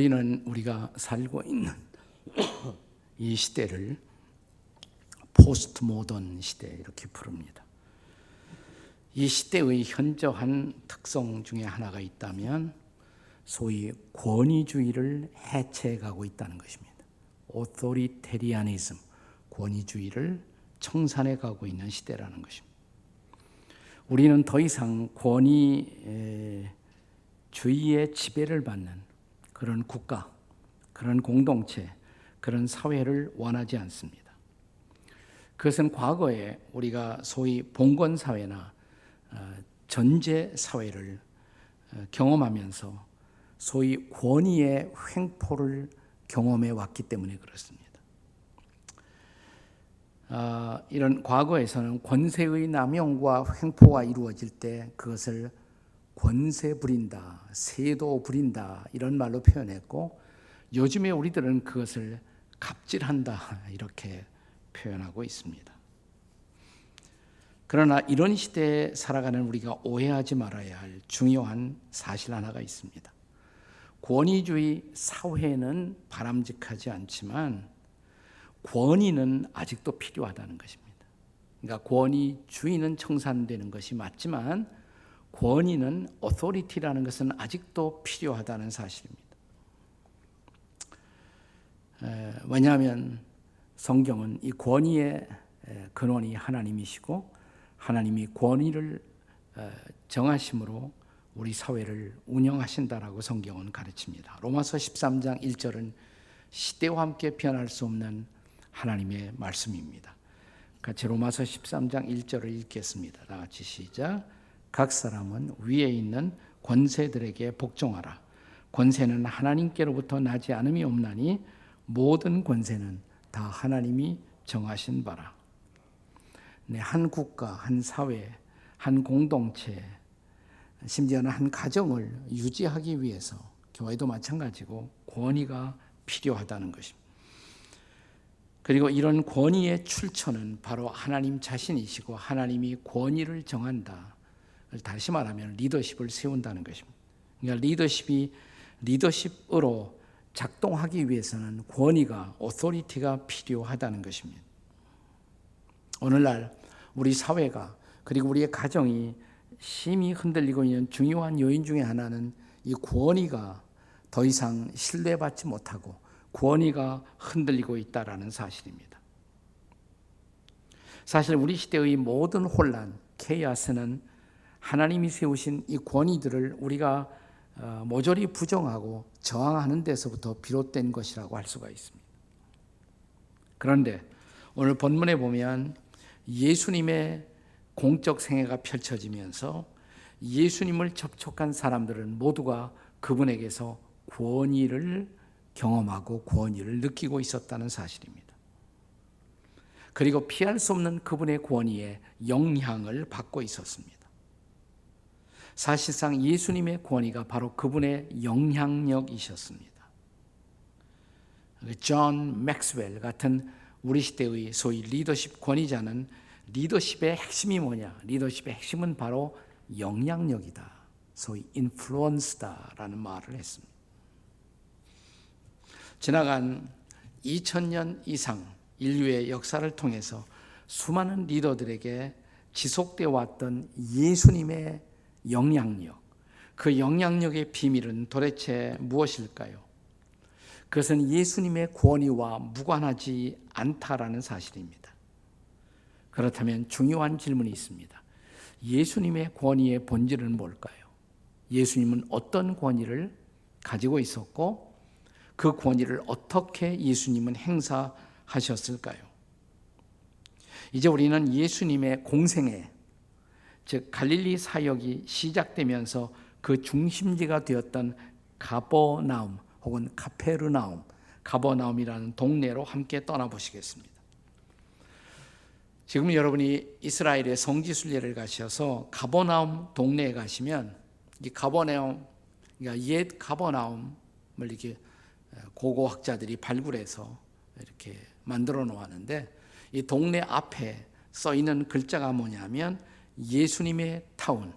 우리가 살고 있는 이 시대를 포스트 모던 시대 이렇게 부릅니다. 이 시대의 현저한 특성 중에 하나가 있다면 소위 권위주의를 해체해가고 있다는 것입니다. 오토리테리아니즘, 권위주의를 청산해가고 있는 시대라는 것입니다. 우리는 더 이상 권위주의의 지배를 받는 그런 국가, 그런 공동체, 그런 사회를 원하지 않습니다. 그것은 과거에 우리가 소위 봉건사회나 전제사회를 경험하면서 소위 권위의 횡포를 경험해 왔기 때문에 그렇습니다. 이런 과거에서는 권세의 남용과 횡포가 이루어질 때 그것을 권세 부린다, 세도 부린다 이런 말로 표현했고, 요즘에 우리들은 그것을 갑질한다 이렇게 표현하고 있습니다. 그러나 이런 시대에 살아가는 우리가 오해하지 말아야 할 중요한 사실 하나가 있습니다. 권위주의 사회는 바람직하지 않지만 권위는 아직도 필요하다는 것입니다. 그러니까 권위주의는 청산되는 것이 맞지만 권위는 authority라는 것은 아직도 필요하다는 사실입니다. 왜냐하면 성경은 이 권위의 근원이 하나님이시고 하나님이 권위를 정하심으로 우리 사회를 운영하신다라고 성경은 가르칩니다. 로마서 13장 1절은 시대와 함께 변할 수 없는 하나님의 말씀입니다. 같이 로마서 13장 1절을 읽겠습니다. 다 같이 시작. 각 사람은 위에 있는 권세들에게 복종하라. 권세는 하나님께로부터 나지 않음이 없나니 모든 권세는 다 하나님이 정하신 바라. 한 국가, 한 사회, 한 공동체, 심지어는 한 가정을 유지하기 위해서 교회도 마찬가지고 권위가 필요하다는 것입니다. 그리고 이런 권위의 출처는 바로 하나님 자신이시고 하나님이 권위를 정한다. 다시 말하면 리더십을 세운다는 것입니다. 그러니까 리더십으로 작동하기 위해서는 권위가, 오토리티가 필요하다는 것입니다. 오늘날 우리 사회가 그리고 우리의 가정이 심히 흔들리고 있는 중요한 요인 중에 하나는 이 권위가 더 이상 신뢰받지 못하고 권위가 흔들리고 있다는 사실입니다. 사실 우리 시대의 모든 혼란, 케이아스는 하나님이 세우신 이 권위들을 우리가 모조리 부정하고 저항하는 데서부터 비롯된 것이라고 할 수가 있습니다. 그런데 오늘 본문에 보면 예수님의 공적 생애가 펼쳐지면서 예수님을 접촉한 사람들은 모두가 그분에게서 권위를 경험하고 권위를 느끼고 있었다는 사실입니다. 그리고 피할 수 없는 그분의 권위에 영향을 받고 있었습니다. 사실상 예수님의 권위가 바로 그분의 영향력이셨습니다. 존 맥스웰 같은 우리 시대의 소위 리더십 권위자는 리더십의 핵심이 뭐냐? 리더십의 핵심은 바로 영향력이다. 소위 인플루언스다라는 말을 했습니다. 지나간 2000년 이상 인류의 역사를 통해서 수많은 리더들에게 지속되어 왔던 예수님의 영향력, 그 영향력의 비밀은 도대체 무엇일까요? 그것은 예수님의 권위와 무관하지 않다라는 사실입니다. 그렇다면 중요한 질문이 있습니다. 예수님의 권위의 본질은 뭘까요? 예수님은 어떤 권위를 가지고 있었고 그 권위를 어떻게 예수님은 행사하셨을까요? 이제 우리는 예수님의 공생애, 즉 갈릴리 사역이 시작되면서 그 중심지가 되었던 가버나움 혹은 카페르나움, 가버나움이라는 동네로 함께 떠나보시겠습니다. 지금 여러분이 이스라엘의 성지순례를 가셔서 가버나움 동네에 가시면 이 가버나움, 그러니까 옛 가버나움을 이렇게 고고학자들이 발굴해서 이렇게 만들어 놓았는데 이 동네 앞에 써 있는 글자가 뭐냐면 예수님의 타운,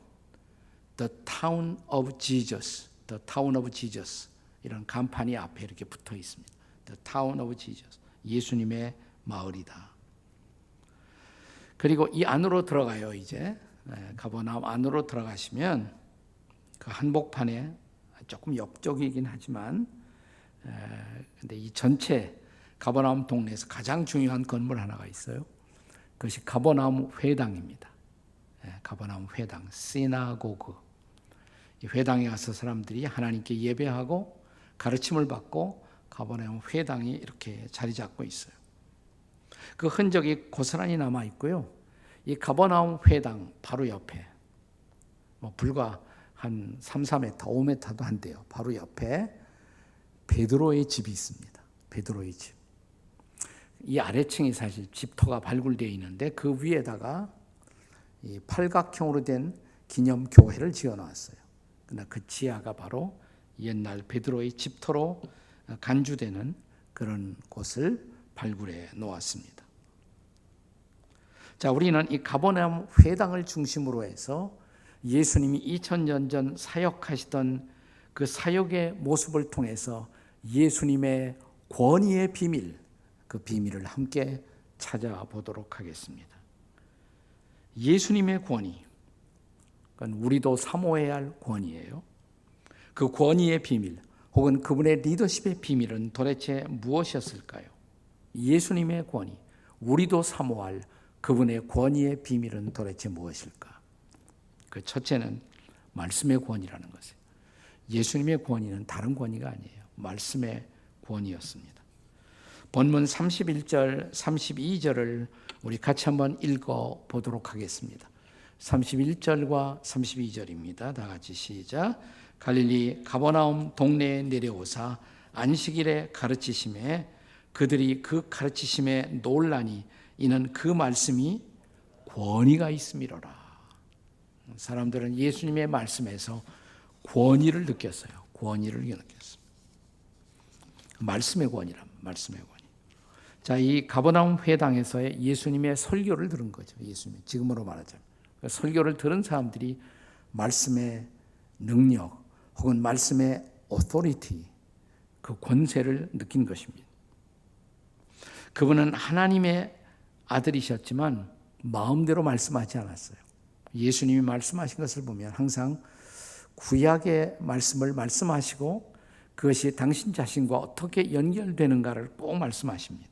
The Town of Jesus, The Town of Jesus 이런 간판이 앞에 이렇게 붙어 있습니다. The Town of Jesus. 예수님의 마을이다. 그리고 이 안으로 들어가요. 이제 가버나움 안으로 들어가시면 그 한복판에 조금 옆쪽이긴 하지만 근데 이 전체 가버나움 동네에서 가장 중요한 건물 하나가 있어요. 그것이 가버나움 회당입니다. 가버나움 회당, 시나고그. 이 회당에 가서 사람들이 하나님께 예배하고 가르침을 받고 가버나움 회당이 이렇게 자리 잡고 있어요. 그 흔적이 고스란히 남아 있고요. 이 가버나움 회당 바로 옆에 불과 한 3, 4m, 5m도 안 돼요. 바로 옆에 베드로의 집이 있습니다. 베드로의 집. 이 아래층이 사실 집터가 발굴되어 있는데 그 위에다가 이 팔각형으로 된 기념 교회를 지어 놨어요. 그러나 그 지하가 바로 옛날 베드로의 집터로 간주되는 그런 곳을 발굴해 놓았습니다. 자, 우리는 이 가버나움 회당을 중심으로 해서 예수님이 2000년 전 사역하시던 그 사역의 모습을 통해서 예수님의 권위의 비밀, 그 비밀을 함께 찾아보도록 하겠습니다. 예수님의 권위, 그건 우리도 사모해야 할 권위예요. 그 권위의 비밀 혹은 그분의 리더십의 비밀은 도대체 무엇이었을까요? 예수님의 권위, 우리도 사모할 그분의 권위의 비밀은 도대체 무엇일까? 그 첫째는 말씀의 권위라는 것이에요. 예수님의 권위는 다른 권위가 아니에요. 말씀의 권위였습니다. 본문 31절, 32절을 우리 같이 한번 읽어 보도록 하겠습니다. 31절과 32절입니다. 다 같이 시작. 갈릴리 가버나움 동네에 내려오사 안식일에 가르치심에 그들이 그 가르치심에 놀라니 이는 그 말씀이 권위가 있음이로라. 사람들은 예수님의 말씀에서 권위를 느꼈어요. 권위를 느꼈어요. 말씀의 권위란 말씀의 권위. 자, 이 가버나움 회당에서의 예수님의 설교를 들은 거죠. 예수님 지금으로 말하자면 설교를 들은 사람들이 말씀의 능력 혹은 말씀의 authority, 그 권세를 느낀 것입니다. 그분은 하나님의 아들이셨지만 마음대로 말씀하지 않았어요. 예수님이 말씀하신 것을 보면 항상 구약의 말씀을 말씀하시고 그것이 당신 자신과 어떻게 연결되는가를 꼭 말씀하십니다.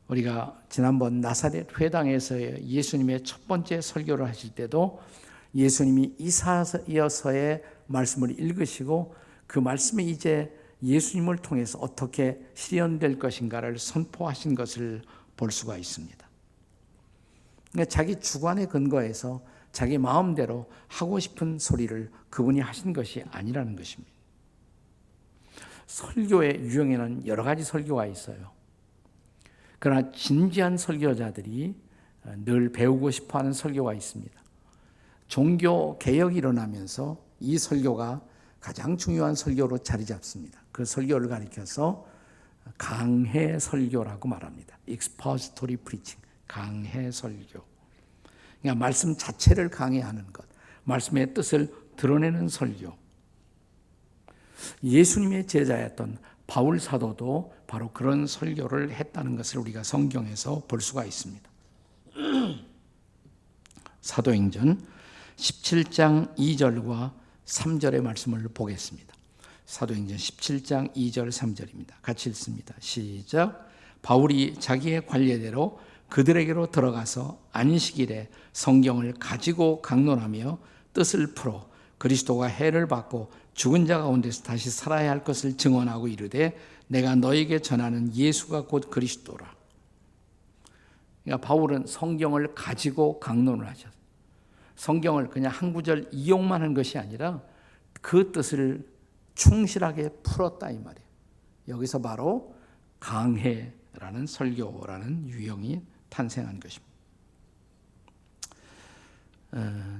우리가 지난번 나사렛 회당에서의 예수님의 첫 번째 설교를 하실 때도 예수님이 이사야서의 말씀을 읽으시고 그 말씀이 이제 예수님을 통해서 어떻게 실현될 것인가를 선포하신 것을 볼 수가 있습니다. 그러니까 자기 주관에 근거해서 자기 마음대로 하고 싶은 소리를 그분이 하신 것이 아니라는 것입니다. 설교의 유형에는 여러 가지 설교가 있어요. 그러나 진지한 설교자들이 늘 배우고 싶어하는 설교가 있습니다. 종교 개혁이 일어나면서 이 설교가 가장 중요한 설교로 자리 잡습니다. 그 설교를 가리켜서 강해 설교라고 말합니다. expository preaching, 강해 설교. 그러니까 말씀 자체를 강해하는 것, 말씀의 뜻을 드러내는 설교. 예수님의 제자였던 바울 사도도 바로 그런 설교를 했다는 것을 우리가 성경에서 볼 수가 있습니다. 사도행전 17장 2절과 3절의 말씀을 보겠습니다. 사도행전 17장 2절 3절입니다. 같이 읽습니다. 시작. 바울이 자기의 관례대로 그들에게로 들어가서 안식일에 성경을 가지고 강론하며 뜻을 풀어 그리스도가 해를 받고 죽은 자 가운데서 다시 살아야 할 것을 증언하고 이르되 내가 너에게 전하는 예수가 곧 그리스도라. 그러니까 바울은 성경을 가지고 강론을 하셨어요. 성경을 그냥 한 구절 이용만 한 것이 아니라 그 뜻을 충실하게 풀었다 이 말이에요. 여기서 바로 강해라는 설교라는 유형이 탄생한 것입니다.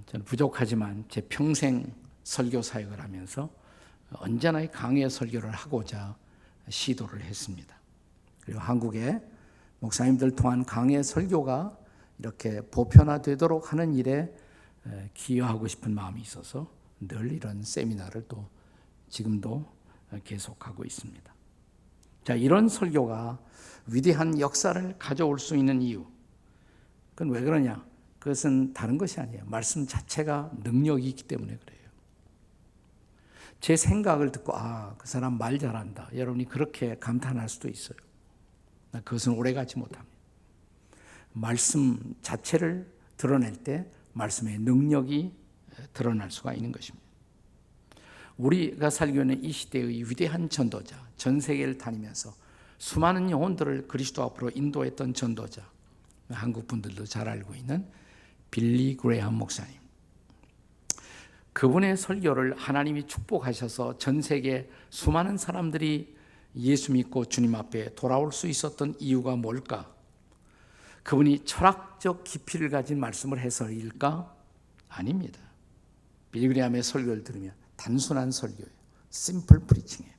저는 부족하지만 제 평생 설교 사역을 하면서 언제나 강해 설교를 하고자 시도를 했습니다. 그리고 한국의 목사님들 통한 강해 설교가 이렇게 보편화되도록 하는 일에 기여하고 싶은 마음이 있어서 늘 이런 세미나를 또 지금도 계속하고 있습니다. 자, 이런 설교가 위대한 역사를 가져올 수 있는 이유, 그건 왜 그러냐? 그것은 다른 것이 아니에요. 말씀 자체가 능력이 있기 때문에 그래요. 제 생각을 듣고 그 사람 말 잘한다, 여러분이 그렇게 감탄할 수도 있어요. 그것은 오래가지 못합니다. 말씀 자체를 드러낼 때 말씀의 능력이 드러날 수가 있는 것입니다. 우리가 살고 있는 이 시대의 위대한 전도자, 전 세계를 다니면서 수많은 영혼들을 그리스도 앞으로 인도했던 전도자, 한국 분들도 잘 알고 있는 빌리 그레이엄 목사님. 그분의 설교를 하나님이 축복하셔서 전 세계 수많은 사람들이 예수 믿고 주님 앞에 돌아올 수 있었던 이유가 뭘까? 그분이 철학적 깊이를 가진 말씀을 해서일까? 아닙니다. 빌리 그레이엄의 설교를 들으면 단순한 설교예요. 심플 프리칭이에요.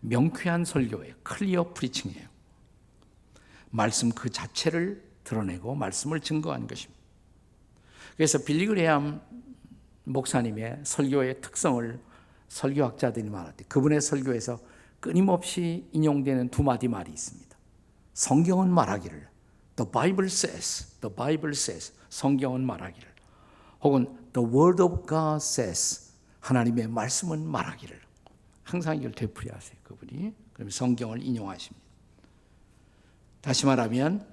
명쾌한 설교예요. 클리어 프리칭이에요. 말씀 그 자체를 드러내고 말씀을 증거한 것입니다. 그래서 빌리 그레이엄 목사님의 설교의 특성을 설교학자들이 말할 때 그분의 설교에서 끊임없이 인용되는 두 마디 말이 있습니다. 성경은 말하기를, The Bible says, The Bible says, 성경은 말하기를, 혹은 The Word of God says, 하나님의 말씀은 말하기를. 항상 이걸 되풀이하세요, 그분이. 그럼 성경을 인용하십니다. 다시 말하면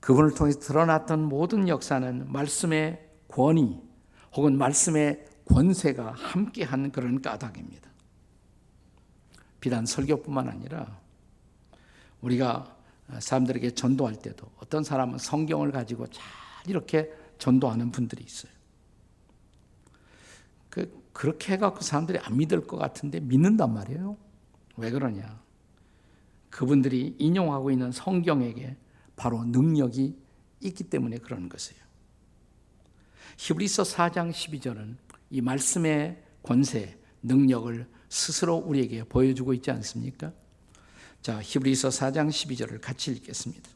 그분을 통해서 드러났던 모든 역사는 말씀의 권위 혹은 말씀의 권세가 함께한 그런 까닭입니다. 비단 설교뿐만 아니라 우리가 사람들에게 전도할 때도 어떤 사람은 성경을 가지고 잘 이렇게 전도하는 분들이 있어요. 그렇게 해갖고 사람들이 안 믿을 것 같은데 믿는단 말이에요. 왜 그러냐? 그분들이 인용하고 있는 성경에게 바로 능력이 있기 때문에 그런 것이에요. 히브리서 4장 12절은 이 말씀의 권세, 능력을 스스로 우리에게 보여주고 있지 않습니까? 자, 히브리서 4장 12절을 같이 읽겠습니다.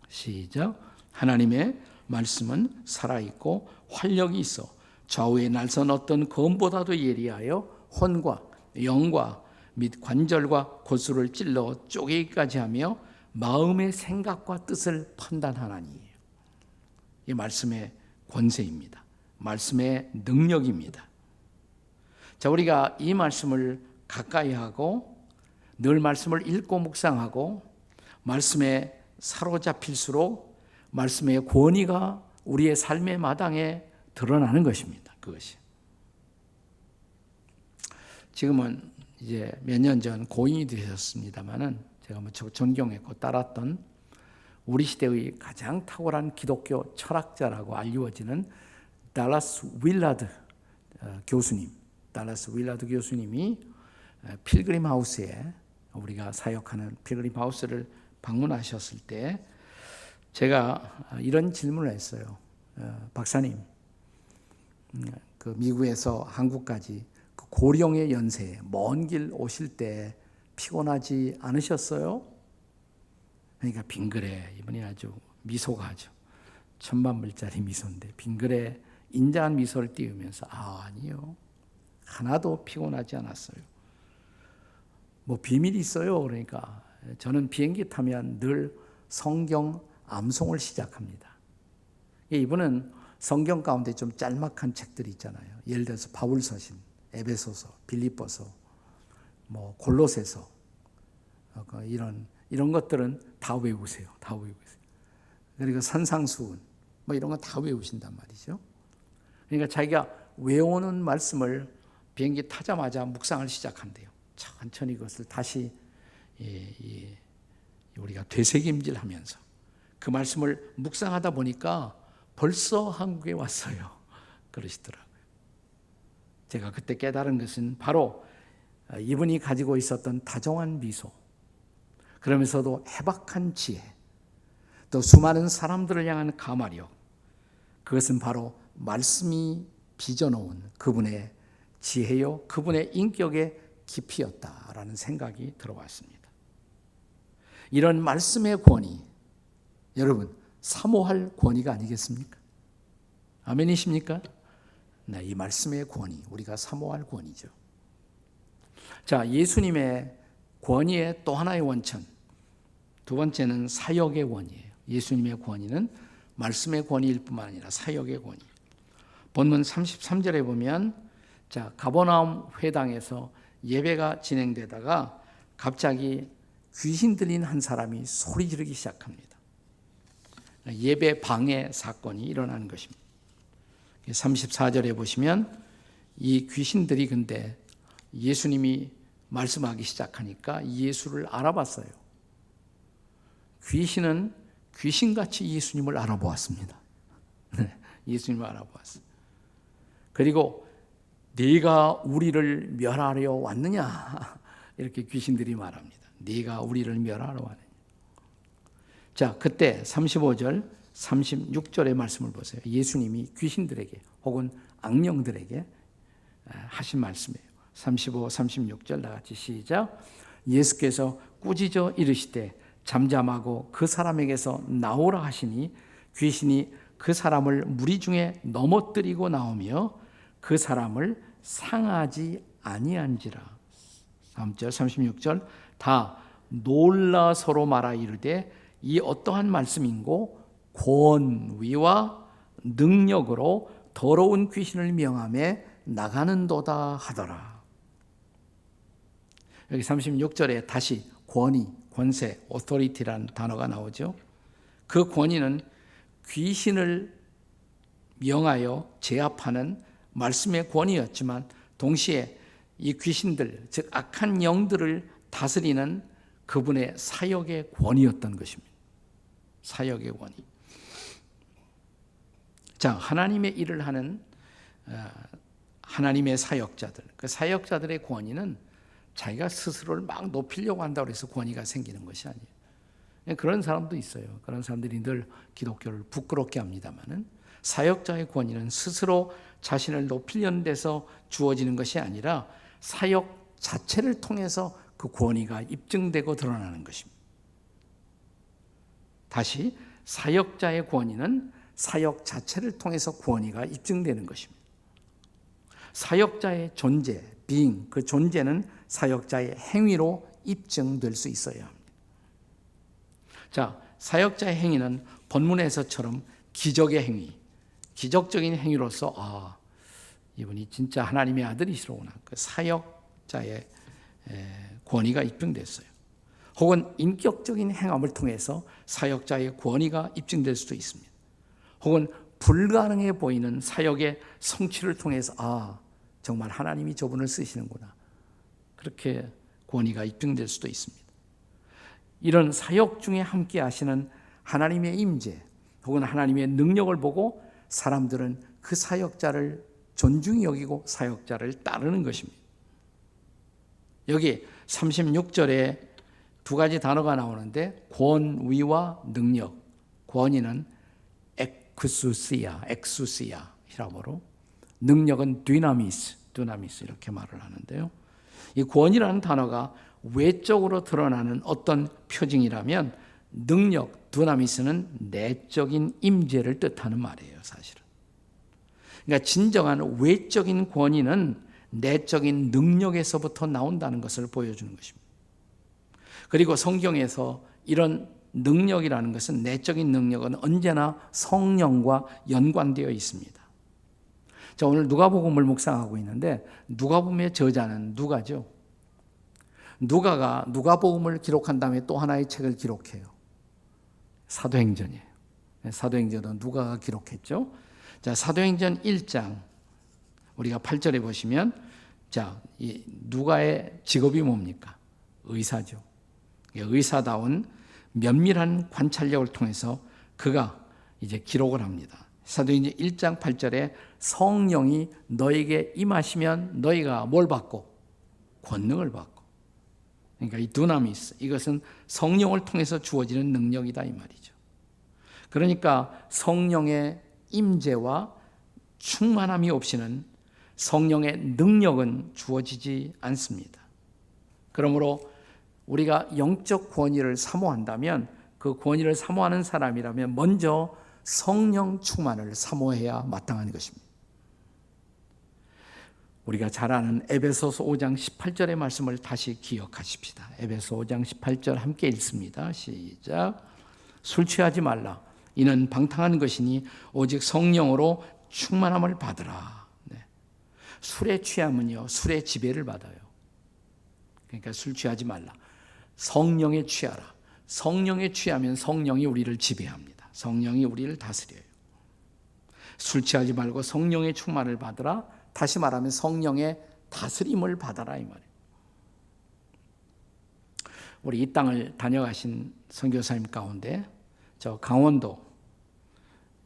시작. 하나님의 말씀은 살아있고 활력이 있어 좌우에 날선 어떤 검보다도 예리하여 혼과 영과 및 관절과 골수를 찔러 쪼개기까지 하며 마음의 생각과 뜻을 판단하나니. 이 말씀의 권세입니다. 말씀의 능력입니다. 자, 우리가 이 말씀을 가까이 하고 늘 말씀을 읽고 묵상하고 말씀에 사로잡힐수록 말씀의 권위가 우리의 삶의 마당에 드러나는 것입니다. 그것이. 지금은 이제 몇 년 전 고인이 되셨습니다만은 제가 존경했고 따랐던 우리 시대의 가장 탁월한 기독교 철학자라고 알려지는 달라스 윌라드 교수님, 달라스 윌라드 교수님이 필그림 하우스에, 우리가 사역하는 필그림 하우스를 방문하셨을 때 제가 이런 질문을 했어요. 박사님, 그 미국에서 한국까지 그 고령의 연세에 먼 길 오실 때 피곤하지 않으셨어요? 그러니까 빙그레, 이분이 아주 미소가 아주 천만불짜리 미소인데 빙그레 인자한 미소를 띄우면서 아니요, 하나도 피곤하지 않았어요. 뭐 비밀이 있어요? 그러니까 저는 비행기 타면 늘 성경 암송을 시작합니다. 이분은 성경 가운데 좀 짤막한 책들이 있잖아요. 예를 들어서 바울서신, 에베소서, 빌립보서, 뭐 골로새서, 이런 것들은 다 외우세요. 다 외우세요. 그리고 산상수훈, 뭐 이런 거 다 외우신단 말이죠. 그러니까 자기가 외우는 말씀을 비행기 타자마자 묵상을 시작한대요. 천천히 그것을 다시 우리가 되새김질하면서 그 말씀을 묵상하다 보니까 벌써 한국에 왔어요. 그러시더라고요. 제가 그때 깨달은 것은 바로 이분이 가지고 있었던 다정한 미소, 그러면서도 해박한 지혜, 또 수많은 사람들을 향한 가마력, 그것은 바로 말씀이 빚어놓은 그분의 지혜요, 그분의 인격의 깊이였다라는 생각이 들어왔습니다. 이런 말씀의 권위, 여러분 사모할 권위가 아니겠습니까? 아멘이십니까? 네, 이 말씀의 권위, 우리가 사모할 권위죠. 자, 예수님의 권위의 또 하나의 원천, 두 번째는 사역의 권위예요. 예수님의 권위는 말씀의 권위일 뿐만 아니라 사역의 권위. 본문 33절에 보면, 자, 가버나움 회당에서 예배가 진행되다가 갑자기 귀신 들린 한 사람이 소리 지르기 시작합니다. 예배 방해 사건이 일어나는 것입니다. 34절에 보시면 이 귀신들이 근데 예수님이 말씀하기 시작하니까 예수를 알아봤어요. 귀신은 귀신같이 예수님을 알아보았습니다. 예수님을 알아보았어요. 그리고 네가 우리를 멸하려 왔느냐? 이렇게 귀신들이 말합니다. 네가 우리를 멸하러 왔느냐? 자, 그때 35절, 36절의 말씀을 보세요. 예수님이 귀신들에게 혹은 악령들에게 하신 말씀이에요. 35, 36절 나같이 시작. 예수께서 꾸짖어 이르시되 잠잠하고 그 사람에게서 나오라 하시니 귀신이 그 사람을 무리 중에 넘어뜨리고 나오며 그 사람을 상하지 아니한지라. 다음 절 36절 다 놀라 서로 말하 이르되 이 어떠한 말씀인고 권위와 능력으로 더러운 귀신을 명하며 나가는도다 하더라. 여기 36절에 다시 권위, 권세, authority라는 단어가 나오죠. 그 권위는 귀신을 명하여 제압하는 말씀의 권위였지만 동시에 이 귀신들, 즉 악한 영들을 다스리는 그분의 사역의 권위였던 것입니다. 사역의 권위. 자, 하나님의 일을 하는 하나님의 사역자들, 그 사역자들의 권위는 자기가 스스로를 막 높이려고 한다고 해서 권위가 생기는 것이 아니에요. 그런 사람도 있어요. 그런 사람들이 늘 기독교를 부끄럽게 합니다만은 사역자의 권위는 스스로 자신을 높이려는 데서 주어지는 것이 아니라 사역 자체를 통해서 그 권위가 입증되고 드러나는 것입니다. 다시 사역자의 권위는 사역 자체를 통해서 권위가 입증되는 것입니다. 사역자의 존재, being, 그 존재는 사역자의 행위로 입증될 수 있어야 합니다. 자, 사역자의 행위는 본문에서처럼 기적의 행위, 기적적인 행위로서 이분이 진짜 하나님의 아들이시로구나. 그 사역자의 권위가 입증됐어요. 혹은 인격적인 행함을 통해서 사역자의 권위가 입증될 수도 있습니다. 혹은 불가능해 보이는 사역의 성취를 통해서 정말 하나님이 저분을 쓰시는구나. 그렇게 권위가 입증될 수도 있습니다. 이런 사역 중에 함께 하시는 하나님의 임재 혹은 하나님의 능력을 보고 사람들은 그 사역자를 존중히 여기고 사역자를 따르는 것입니다. 여기 36절에 두 가지 단어가 나오는데 권위와 능력. 권위는 엑수시아 히라보로, 능력은 dynamis 이렇게 말을 하는데요. 이 권위라는 단어가 외적으로 드러나는 어떤 표징이라면 능력, dynamis는 내적인 임재를 뜻하는 말이에요, 사실은. 그러니까 진정한 외적인 권위는 내적인 능력에서부터 나온다는 것을 보여주는 것입니다. 그리고 성경에서 이런 능력이라는 것은, 내적인 능력은 언제나 성령과 연관되어 있습니다. 자, 오늘 누가복음을 묵상하고 있는데 누가복음의 저자는 누가죠? 누가가 누가복음을 기록한 다음에 또 하나의 책을 기록해요. 사도행전이에요. 사도행전은 누가가 기록했죠. 자, 사도행전 1장 우리가 8절에 보시면, 자, 이 누가의 직업이 뭡니까? 의사죠. 의사다운 면밀한 관찰력을 통해서 그가 이제 기록을 합니다. 사도행전 1장 8절에 성령이 너에게 임하시면 너희가 뭘 받고? 권능을 받고. 그러니까 이 두나미스, 이것은 성령을 통해서 주어지는 능력이다 이 말이죠. 그러니까 성령의 임재와 충만함이 없이는 성령의 능력은 주어지지 않습니다. 그러므로 우리가 영적 권위를 사모한다면, 그 권위를 사모하는 사람이라면 먼저 성령 충만을 사모해야 마땅한 것입니다. 우리가 잘 아는 에베소서 5장 18절의 말씀을 다시 기억하십시다. 에베소 5장 18절 함께 읽습니다. 시작. 술 취하지 말라. 이는 방탕한 것이니 오직 성령으로 충만함을 받으라. 네. 술에 취하면요, 술의 지배를 받아요. 그러니까 술 취하지 말라. 성령에 취하라. 성령에 취하면 성령이 우리를 지배합니다. 성령이 우리를 다스려요. 술 취하지 말고 성령의 충만을 받으라. 다시 말하면 성령의 다스림을 받아라 이 말이에요. 우리 이 땅을 다녀가신 선교사님 가운데 저 강원도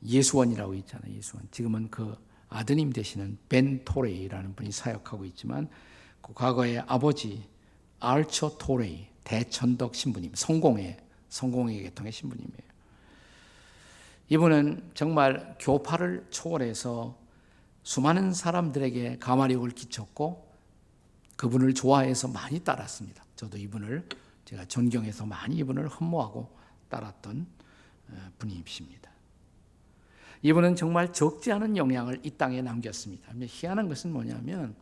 예수원이라고 있잖아요. 예수원. 지금은 그 아드님 되시는 벤 토레이라는 분이 사역하고 있지만 그 과거에 아버지 알처 토레이 대천덕 신부님, 성공회 계통의 신부님이에요. 이분은 정말 교파를 초월해서 수많은 사람들에게 감화력을 끼쳤고 그분을 좋아해서 많이 따랐습니다. 저도 이분을 제가 존경해서 많이 이분을 흠모하고 따랐던 분이십니다. 이분은 정말 적지 않은 영향을 이 땅에 남겼습니다. 희한한 것은 뭐냐면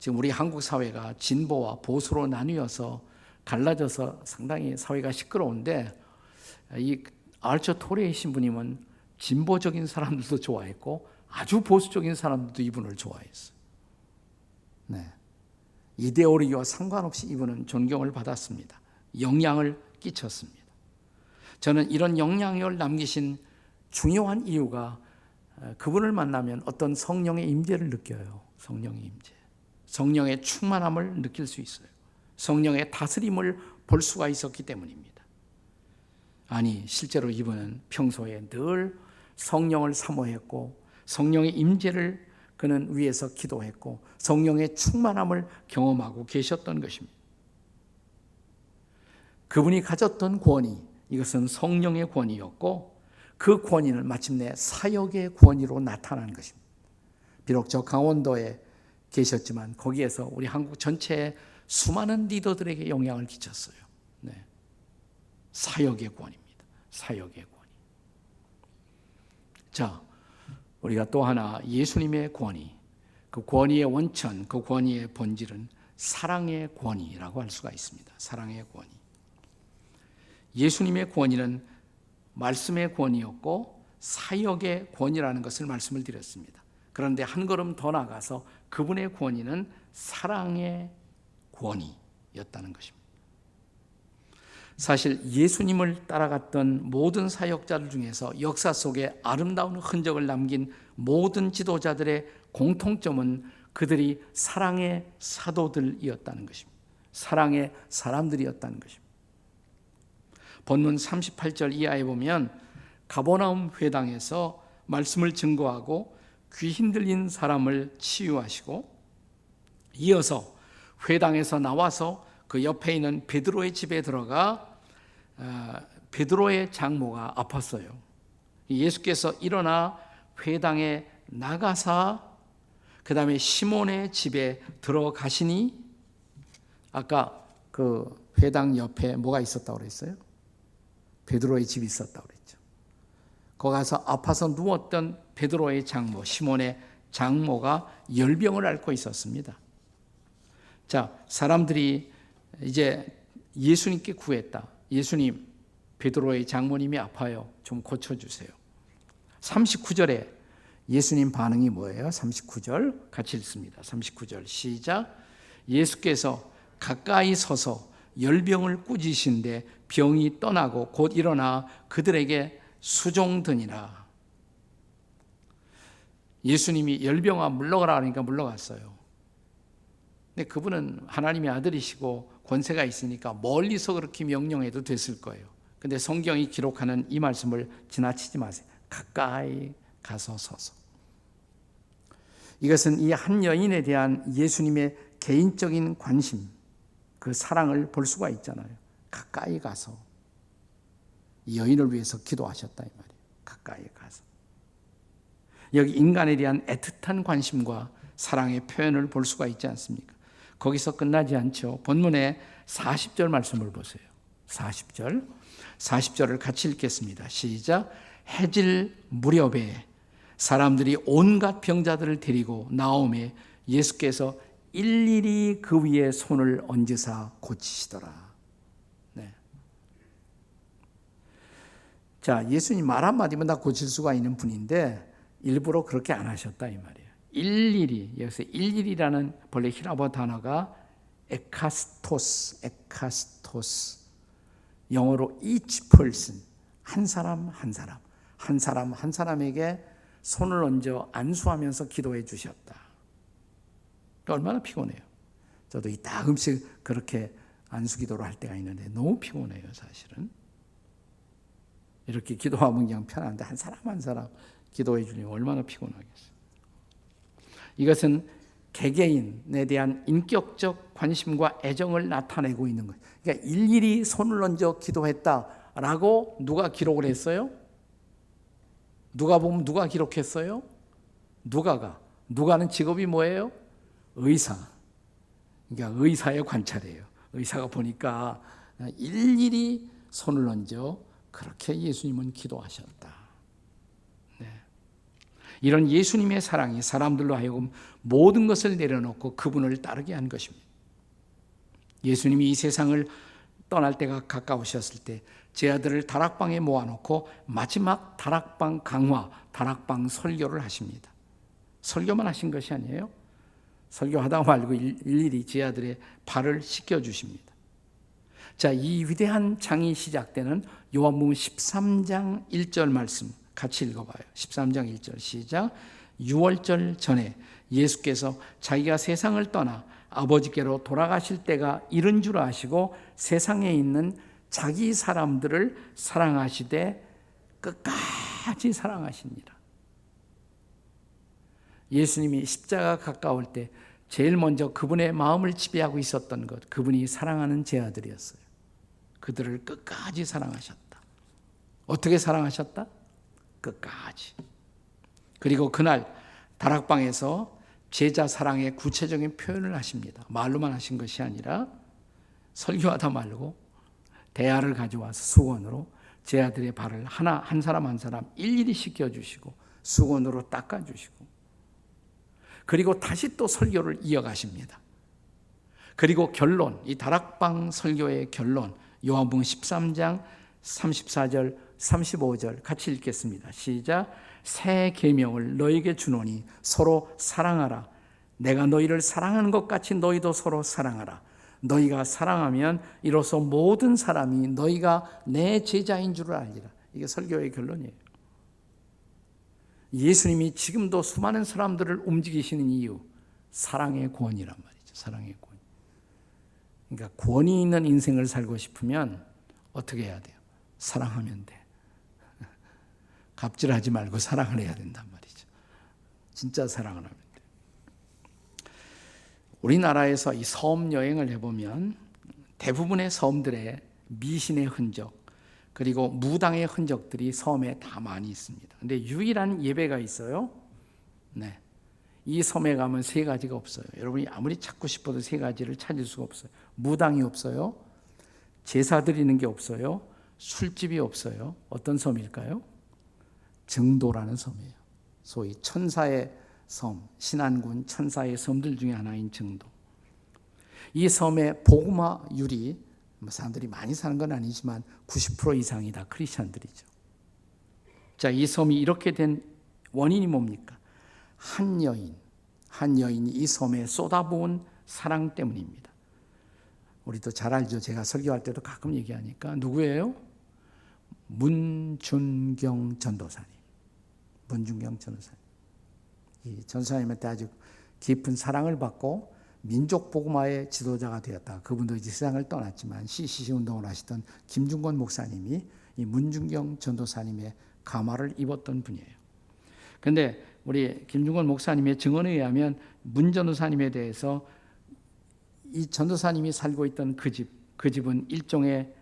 지금 우리 한국 사회가 진보와 보수로 나뉘어서 갈라져서 상당히 사회가 시끄러운데 이 알처 토레이 신부님은 진보적인 사람들도 좋아했고 아주 보수적인 사람들도 이분을 좋아했어요. 네. 이데올로기와 상관없이 이분은 존경을 받았습니다. 영향을 끼쳤습니다. 저는 이런 영향력을 남기신 중요한 이유가 그분을 만나면 어떤 성령의 임재를 느껴요. 성령의 임재. 성령의 충만함을 느낄 수 있어요. 성령의 다스림을 볼 수가 있었기 때문입니다. 아니, 실제로 이분은 평소에 늘 성령을 사모했고 성령의 임재를 그는 위해서 기도했고 성령의 충만함을 경험하고 계셨던 것입니다. 그분이 가졌던 권위, 이것은 성령의 권위였고 그 권위는 마침내 사역의 권위로 나타난 것입니다. 비록 저 강원도에 계셨지만 거기에서 우리 한국 전체에 수많은 리더들에게 영향을 끼쳤어요. 네. 사역의 권위입니다. 사역의 권위. 자, 우리가 또 하나 예수님의 권위, 그 권위의 원천, 그 권위의 본질은 사랑의 권위라고 할 수가 있습니다. 사랑의 권위. 예수님의 권위는 말씀의 권위였고 사역의 권위라는 것을 말씀을 드렸습니다. 그런데 한 걸음 더 나가서 그분의 권위는 사랑의 권위였다는 것입니다. 사실 예수님을 따라갔던 모든 사역자들 중에서 역사 속에 아름다운 흔적을 남긴 모든 지도자들의 공통점은 그들이 사랑의 사도들이었다는 것입니다. 사랑의 사람들이었다는 것입니다. 본문 38절 이하에 보면 가버나움 회당에서 말씀을 증거하고 귀 흔들린 사람을 치유하시고 이어서 회당에서 나와서 그 옆에 있는 베드로의 집에 들어가 베드로의 장모가 아팠어요. 예수께서 일어나 회당에 나가사 그 다음에 시몬의 집에 들어가시니 아까 그 회당 옆에 뭐가 있었다고 그랬어요? 베드로의 집이 있었다고 그랬죠. 거기 가서 아파서 누웠던 베드로의 장모, 시몬의 장모가 열병을 앓고 있었습니다. 자, 사람들이 이제 예수님께 구했다. 예수님, 베드로의 장모님이 아파요. 좀 고쳐주세요. 39절에 예수님 반응이 뭐예요? 39절 같이 읽습니다. 39절 시작. 예수께서 가까이 서서 열병을 꾸짖으신데 병이 떠나고 곧 일어나 그들에게 수종드니라. 예수님이 열병아 물러가라 하니까 물러갔어요. 근데 그분은 하나님의 아들이시고 권세가 있으니까 멀리서 그렇게 명령해도 됐을 거예요. 근데 성경이 기록하는 이 말씀을 지나치지 마세요. 가까이 가서 서서. 이것은 이 한 여인에 대한 예수님의 개인적인 관심, 그 사랑을 볼 수가 있잖아요. 가까이 가서 이 여인을 위해서 기도하셨다 이 말이에요. 가까이 가서. 여기 인간에 대한 애틋한 관심과 사랑의 표현을 볼 수가 있지 않습니까? 거기서 끝나지 않죠. 본문의 40절 말씀을 보세요. 40절을 같이 읽겠습니다. 시작. 해질 무렵에 사람들이 온갖 병자들을 데리고 나오매 예수께서 일일이 그 위에 손을 얹으사 고치시더라. 네. 자, 예수님 말 한마디면 다 고칠 수가 있는 분인데 일부러 그렇게 안 하셨다 이 말이에요. 일일이, 여기서 일일이라는 본래 히라보 단어가 에카스토스, 영어로 each person, 한 사람 한 사람, 한 사람 한 사람에게 손을 얹어 안수하면서 기도해 주셨다. 얼마나 피곤해요. 저도 이따금씩 그렇게 안수기도를 할 때가 있는데 너무 피곤해요, 사실은. 이렇게 기도하면 그냥 편한데 한 사람 한 사람 기도해 주려면 얼마나 피곤하겠어요. 이것은 개개인에 대한 인격적 관심과 애정을 나타내고 있는 거예요. 그러니까 일일이 손을 얹어 기도했다라고 누가 기록을 했어요? 누가 보면 누가 기록했어요? 누가는 직업이 뭐예요? 의사. 그러니까 의사의 관찰이에요. 의사가 보니까 일일이 손을 얹어 그렇게 예수님은 기도하셨다. 네. 이런 예수님의 사랑이 사람들로 하여금 모든 것을 내려놓고 그분을 따르게 한 것입니다. 예수님이 이 세상을 떠날 때가 가까우셨을 때 제 아들을 다락방에 모아놓고 마지막 다락방 강화, 다락방 설교를 하십니다. 설교만 하신 것이 아니에요. 설교하다 말고 일일이 제 아들의 발을 씻겨주십니다. 자, 이 위대한 장이 시작되는 요한복음 13장 1절 말씀 같이 읽어봐요. 13장 1절 시작. 유월절 전에 예수께서 자기가 세상을 떠나 아버지께로 돌아가실 때가 이른 줄 아시고 세상에 있는 자기 사람들을 사랑하시되 끝까지 사랑하십니다. 예수님이 십자가 가까울 때 제일 먼저 그분의 마음을 지배하고 있었던 것, 그분이 사랑하는 제 아들이었어요. 그들을 끝까지 사랑하셨다. 어떻게 사랑하셨다? 끝까지. 그리고 그날 다락방에서 제자 사랑의 구체적인 표현을 하십니다. 말로만 하신 것이 아니라 설교하다 말고 대야를 가져와서 수건으로 제 아들의 발을 한 사람 한 사람 일일이 씻겨주시고 수건으로 닦아주시고 그리고 다시 또 설교를 이어가십니다. 그리고 결론, 이 다락방 설교의 결론, 요한복음 13장 34절 35절 같이 읽겠습니다. 시작. 새 계명을 너에게 주노니 서로 사랑하라. 내가 너희를 사랑하는 것 같이 너희도 서로 사랑하라. 너희가 사랑하면 이로써 모든 사람이 너희가 내 제자인 줄을 알리라. 이게 설교의 결론이에요. 예수님이 지금도 수많은 사람들을 움직이시는 이유, 사랑의 권위란 말이죠. 사랑의 권위. 그러니까 권위 있는 인생을 살고 싶으면 어떻게 해야 돼요? 사랑하면 돼. 갑질하지 말고 사랑을 해야 된단 말이죠. 진짜 사랑을 하면 돼. 우리나라에서 이 섬 여행을 해보면 대부분의 섬들의 미신의 흔적 그리고 무당의 흔적들이 섬에 다 많이 있습니다. 그런데 유일한 예배가 있어요. 네. 이 섬에 가면 세 가지가 없어요. 여러분이 아무리 찾고 싶어도 세 가지를 찾을 수가 없어요. 무당이 없어요. 제사 드리는 게 없어요. 술집이 없어요. 어떤 섬일까요? 증도라는 섬이에요. 소위 천사의 섬, 신안군 천사의 섬들 중에 하나인 증도. 이 섬의 복음화율이 사람들이 많이 사는 건 아니지만 90% 이상이 다 크리스천들이죠. 자, 이 섬이 이렇게 된 원인이 뭡니까? 한 여인이 이 섬에 쏟아부은 사랑 때문입니다. 우리도 잘 알죠. 제가 설교할 때도 가끔 얘기하니까 누구예요? 문준경 전도사님. 이 전도사님한테 아주 깊은 사랑을 받고 민족 복음화의 지도자가 되었다. 그분도 이제 세상을 떠났지만 CCC 운동을 하시던 김중권 목사님이 이 문준경 전도사님의 감화를 입었던 분이에요. 그런데 우리 김중권 목사님의 증언에 의하면 문 전도사님에 대해서 이 전도사님이 살고 있던 그 집은 일종의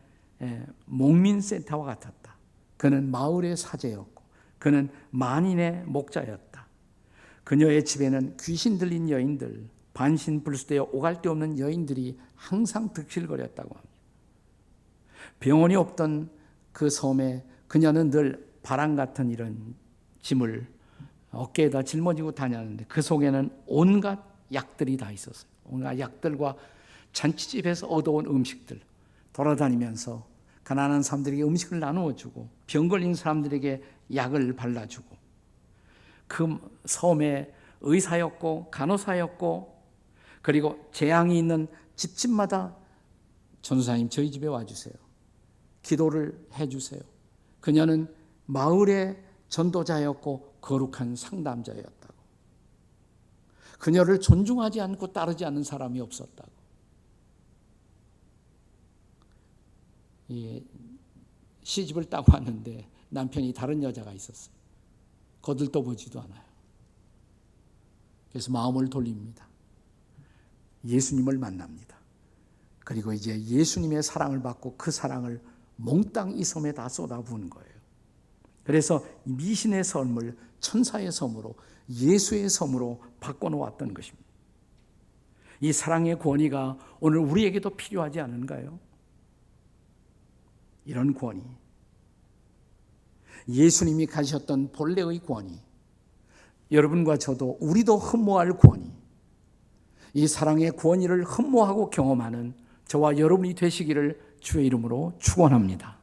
목민센터와 같았다. 그는 마을의 사제였고 그는 만인의 목자였다. 그녀의 집에는 귀신 들린 여인들, 반신불수되어 오갈 데 없는 여인들이 항상 득실거렸다고 합니다. 병원이 없던 그 섬에 그녀는 늘 바람 같은 이런 짐을 어깨에다 짊어지고 다녔는데 그 속에는 온갖 약들이 다 있었어요. 온갖 약들과 잔치집에서 얻어온 음식들, 돌아다니면서 가난한 사람들에게 음식을 나누어 주고 병 걸린 사람들에게 약을 발라주고, 그 섬의 의사였고 간호사였고, 그리고 재앙이 있는 집집마다 전도사님 저희 집에 와주세요, 기도를 해주세요. 그녀는 마을의 전도자였고 거룩한 상담자였다고. 그녀를 존중하지 않고 따르지 않는 사람이 없었다고. 시집을 따고 왔는데 남편이 다른 여자가 있었어요. 거들떠보지도 않아요. 그래서 마음을 돌립니다. 예수님을 만납니다. 그리고 이제 예수님의 사랑을 받고 그 사랑을 몽땅 이 섬에 다 쏟아부은 거예요. 그래서 미신의 섬을 천사의 섬으로, 예수의 섬으로 바꿔놓았던 것입니다. 이 사랑의 권위가 오늘 우리에게도 필요하지 않은가요? 이런 권위, 예수님이 가지셨던 본래의 권위, 여러분과 저도, 우리도 흠모할 권위, 이 사랑의 권위를 흠모하고 경험하는 저와 여러분이 되시기를 주의 이름으로 축원합니다.